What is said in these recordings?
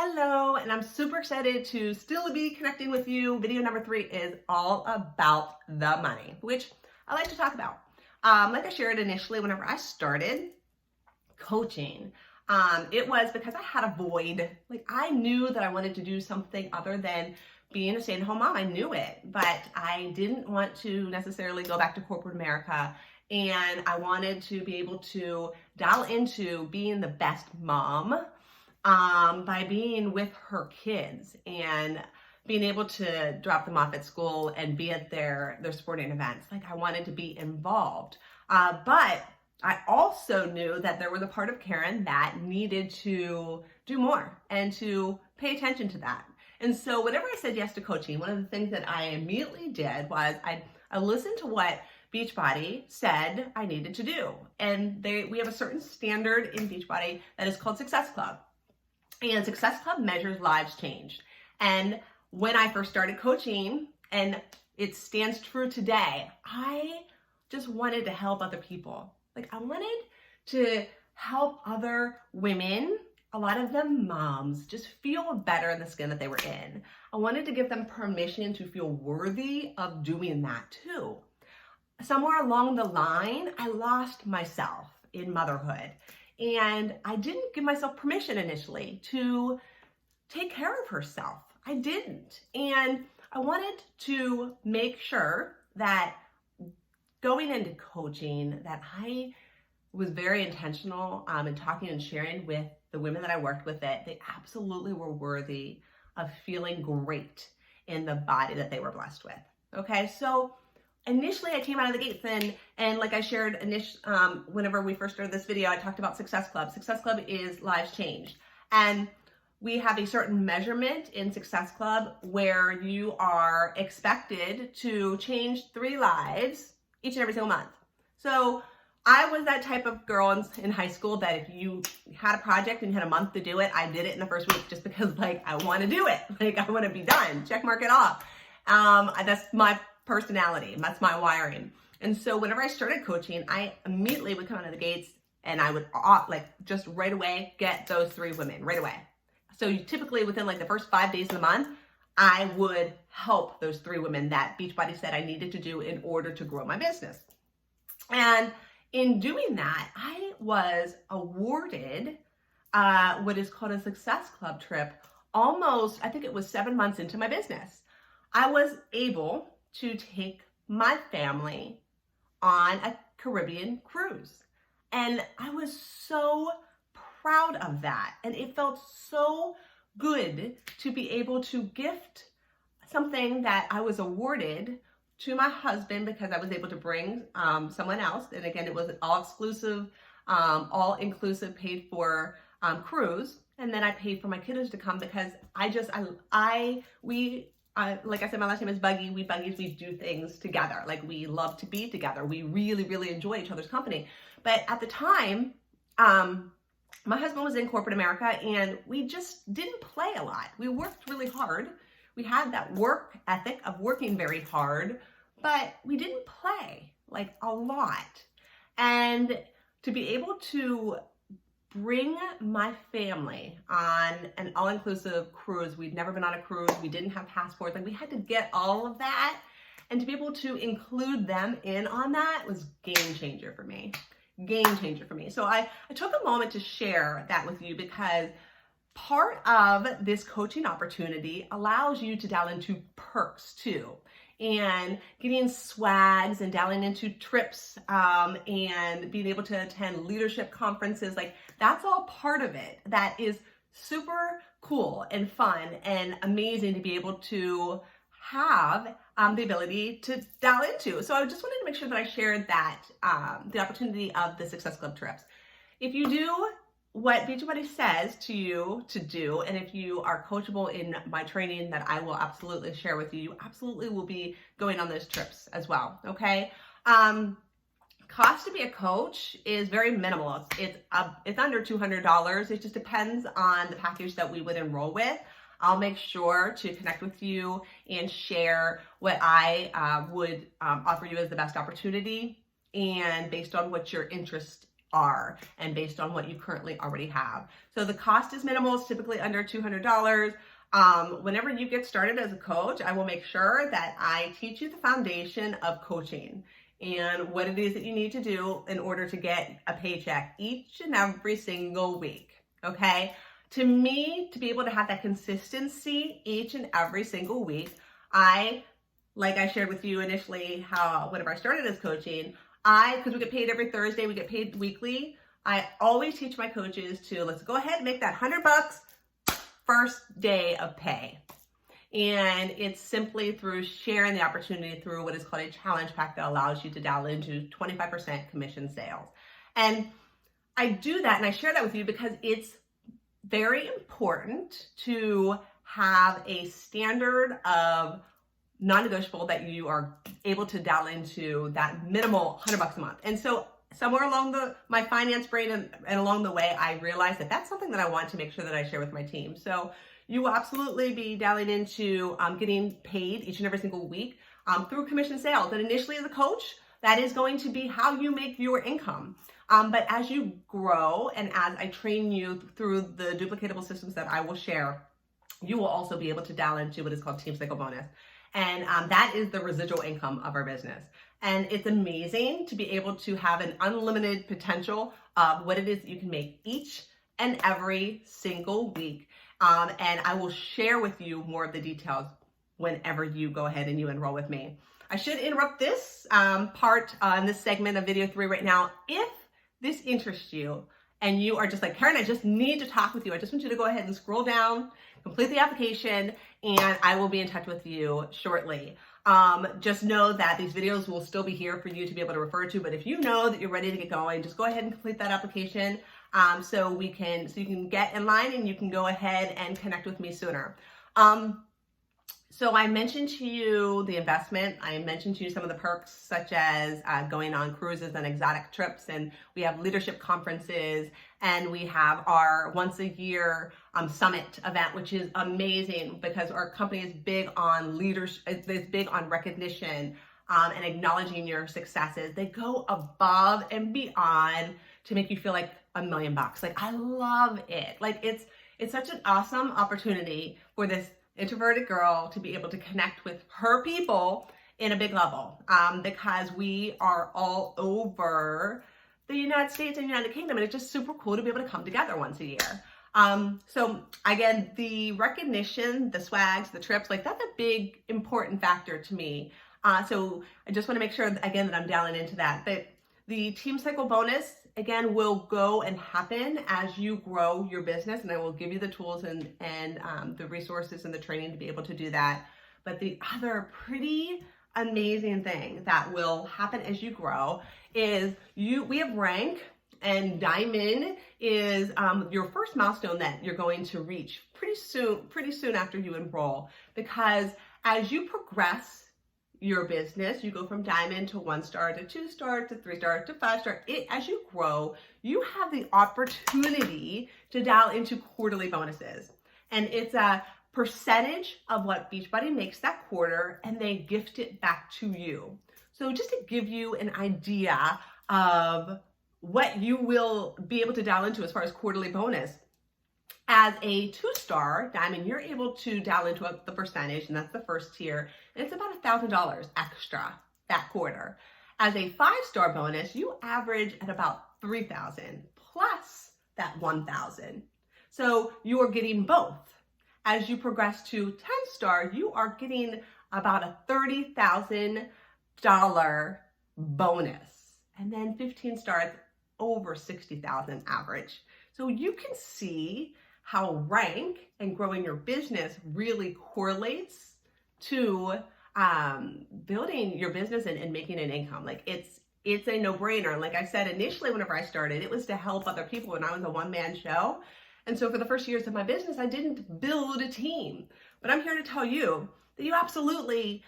Hello, and I'm super excited to still be connecting with you. Video number 3 is all about the money, which I like to talk about. Like I shared initially, whenever I started coaching, it was because I had a void. Like I knew that I wanted to do something other than being a stay-at-home mom. I knew it, but I didn't want to necessarily go back to corporate America. And I wanted to be able to dial into being the best mom by being with her kids and being able to drop them off at school and be at their sporting events. Like I wanted to be involved. But I also knew that there was a part of Karen that needed to do more and to pay attention to that. And so whenever I said yes to coaching, one of the things that I immediately did was I listened to what Beachbody said I needed to do. And we have a certain standard in Beachbody that is called Success Club. And Success Club measures lives changed. And when I first started coaching, and it stands true today, I just wanted to help other people. Like I wanted to help other women, a lot of them moms, just feel better in the skin that they were in. I wanted to give them permission to feel worthy of doing that too. Somewhere along the line, I lost myself in motherhood. And I didn't give myself permission initially to take care of herself. I didn't. And I wanted to make sure that going into coaching, that I was very intentional in talking and sharing with the women that I worked with that they absolutely were worthy of feeling great in the body that they were blessed with. Okay, so initially I came out of the gates and like I shared whenever we first started this video, I talked about Success Club. Success Club is lives changed. And we have a certain measurement in Success Club where you are expected to change 3 lives each and every single month. So I was that type of girl in high school that if you had a project and you had a month to do it, I did it in the first week just because like I want to do it. Like I want to be done, check mark it off. That's my personality. That's my wiring. And so whenever I started coaching, I immediately would come out of the gates and I would like just right away get those 3 women right away. So typically within like the first 5 days of the month, I would help those 3 women that Beachbody said I needed to do in order to grow my business. And in doing that, I was awarded what is called a Success Club trip almost, I think it was 7 months into my business. I was able to take my family on a Caribbean cruise. And I was so proud of that. And it felt so good to be able to gift something that I was awarded to my husband because I was able to bring someone else. And again, it was an all-exclusive, all-inclusive paid for cruise. And then I paid for my kiddos to come because like I said, my last name is Buggy. We Buggies, we do things together. Like we love to be together. We really, really enjoy each other's company. But at the time, my husband was in corporate America and we just didn't play a lot. We worked really hard. We had that work ethic of working very hard, but we didn't play like a lot. And to be able to bring my family on an all-inclusive cruise. We'd never been on a cruise. We didn't have passports. Like we had to get all of that. And to be able to include them in on that was game changer for me. Game changer for me. So I took a moment to share that with you because part of this coaching opportunity allows you to dial into perks too. And getting swags and dialing into trips and being able to attend leadership conferences, like that's all part of it. That is super cool and fun and amazing to be able to have the ability to dial into. So I just wanted to make sure that I shared that, the opportunity of the Success Club trips. If you do what Beachbody says to you to do, and if you are coachable in my training that I will absolutely share with you, you absolutely will be going on those trips as well, okay? Cost to be a coach is very minimal. It's under $200. It just depends on the package that we would enroll with. I'll make sure to connect with you and share what I would offer you as the best opportunity and based on what your interest are and based on what you currently already have. So the cost is minimal. It's typically under $200. Whenever you get started as a coach, I will make sure that I teach you the foundation of coaching and what it is that you need to do in order to get a paycheck each and every single week, okay? To me, to be able to have that consistency each and every single week, like I shared with you initially, whenever I started as coaching, because we get paid every Thursday, we get paid weekly, I always teach my coaches to, let's go ahead and make that $100 first day of pay. And it's simply through sharing the opportunity through what is called a challenge pack that allows you to dial into 25% commission sales. And I do that and I share that with you because it's very important to have a standard of non-negotiable that you are able to dial into that minimal $100 a month. And so somewhere along my finance brain and along the way, I realized that that's something that I want to make sure that I share with my team. So you will absolutely be dialing into getting paid each and every single week through commission sales. And initially as a coach, that is going to be how you make your income. But as you grow and as I train you through the duplicatable systems that I will share, you will also be able to dial into what is called Team Cycle Bonus. And that is the residual income of our business. And it's amazing to be able to have an unlimited potential of what it is that you can make each and every single week. And I will share with you more of the details whenever you go ahead and you enroll with me. I should interrupt this part in this segment of video 3 right now. If this interests you and you are just like, Karen, I just need to talk with you. I just want you to go ahead and scroll down, complete the application, and I will be in touch with you shortly. Just know that these videos will still be here for you to be able to refer to, but if you know that you're ready to get going, just go ahead and complete that application so you can get in line and you can go ahead and connect with me sooner. So I mentioned to you the investment. I mentioned to you some of the perks, such as going on cruises and exotic trips, and we have leadership conferences, and we have our once a year summit event, which is amazing because our company is big on leadership, it's big on recognition and acknowledging your successes. They go above and beyond to make you feel like $1 million. Like, I love it. Like, it's such an awesome opportunity for this introverted girl to be able to connect with her people in a big level because we are all over the United States and United Kingdom, and it's just super cool to be able to come together once a year. So again, the recognition, the swags, the trips, like that's a big important factor to me. So I just want to make sure again that I'm dialing into that. But the Team Cycle Bonus again will go and happen as you grow your business, and I will give you the tools and the resources and the training to be able to do that. But the other pretty amazing thing that will happen as you grow is we have rank, and diamond is your first milestone that you're going to reach pretty soon after you enroll, because as you progress your business, you go from diamond to 1-star to 2-star to 3-star to 5-star. As you grow, you have the opportunity to dial into quarterly bonuses. And it's a percentage of what Beachbody makes that quarter, and they gift it back to you. So just to give you an idea of what you will be able to dial into as far as quarterly bonus, as a 2-star diamond, you're able to dial into the percentage, and that's the first tier, and it's about $1,000 extra that quarter. As a 5-star bonus, you average at about $3,000 plus that $1,000. So you are getting both. As you progress to 10-star, you are getting about a $30,000 bonus, and then 15-star over $60,000 average. So you can see how rank and growing your business really correlates to building your business and making an income. Like it's a no-brainer. Like I said, initially, whenever I started, it was to help other people, and I was a one-man show. And so for the first years of my business, I didn't build a team. But I'm here to tell you that you absolutely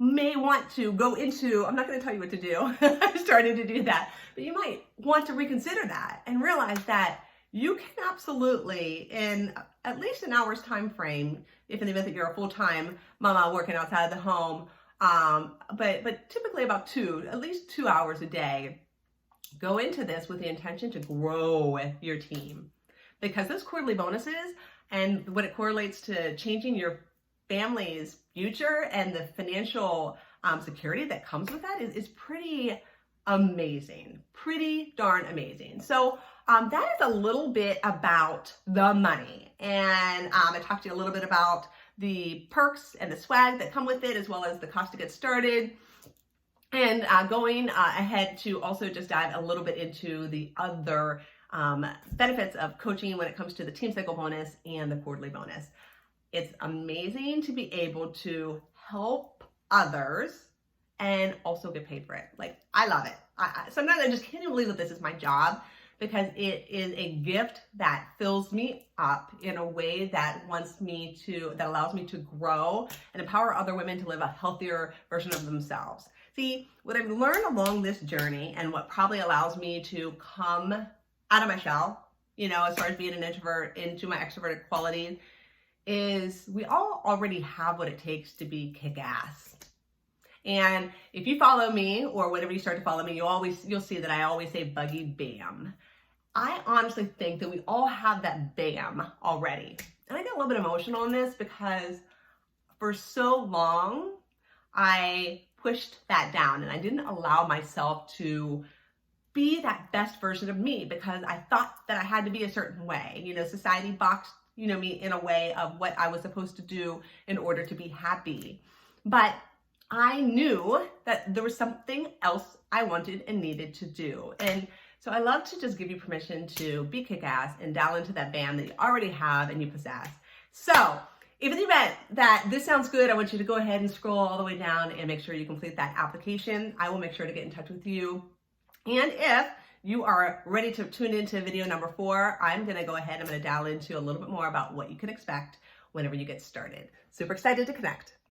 may want to go into, I'm not going to tell you what to do. I'm starting to do that. But you might want to reconsider that and realize that you can absolutely, in at least an hour's time frame, if in the event that you're a full-time mama working outside of the home, but typically about at least 2 hours a day, go into this with the intention to grow your team, because those quarterly bonuses and what it correlates to changing your family's future and the financial security that comes with that is pretty amazing, pretty darn amazing. So that is a little bit about the money. And I talked to you a little bit about the perks and the swag that come with it, as well as the cost to get started. And going ahead to also just dive a little bit into the other benefits of coaching when it comes to the team cycle bonus and the quarterly bonus. It's amazing to be able to help others and also get paid for it. Like, I love it. Sometimes I just can't even believe that this is my job, because it is a gift that fills me up in a way that allows me to grow and empower other women to live a healthier version of themselves. See, what I've learned along this journey, and what probably allows me to come out of my shell, as far as being an introvert into my extroverted qualities, is we all already have what it takes to be kick-ass. And if you follow me, or whenever you start to follow me, you'll see that I always say buggy bam. I honestly think that we all have that bam already. And I get a little bit emotional in this, because for so long I pushed that down and I didn't allow myself to be that best version of me, because I thought that I had to be a certain way. Society boxed me in a way of what I was supposed to do in order to be happy. But I knew that there was something else I wanted and needed to do. And so I love to just give you permission to be kick-ass and dial into that bam that you already have and you possess. So if in the event that this sounds good, I want you to go ahead and scroll all the way down and make sure you complete that application. I will make sure to get in touch with you. And if you are ready to tune into video number 4, I'm going to go ahead. I'm going to dial into a little bit more about what you can expect whenever you get started. Super excited to connect.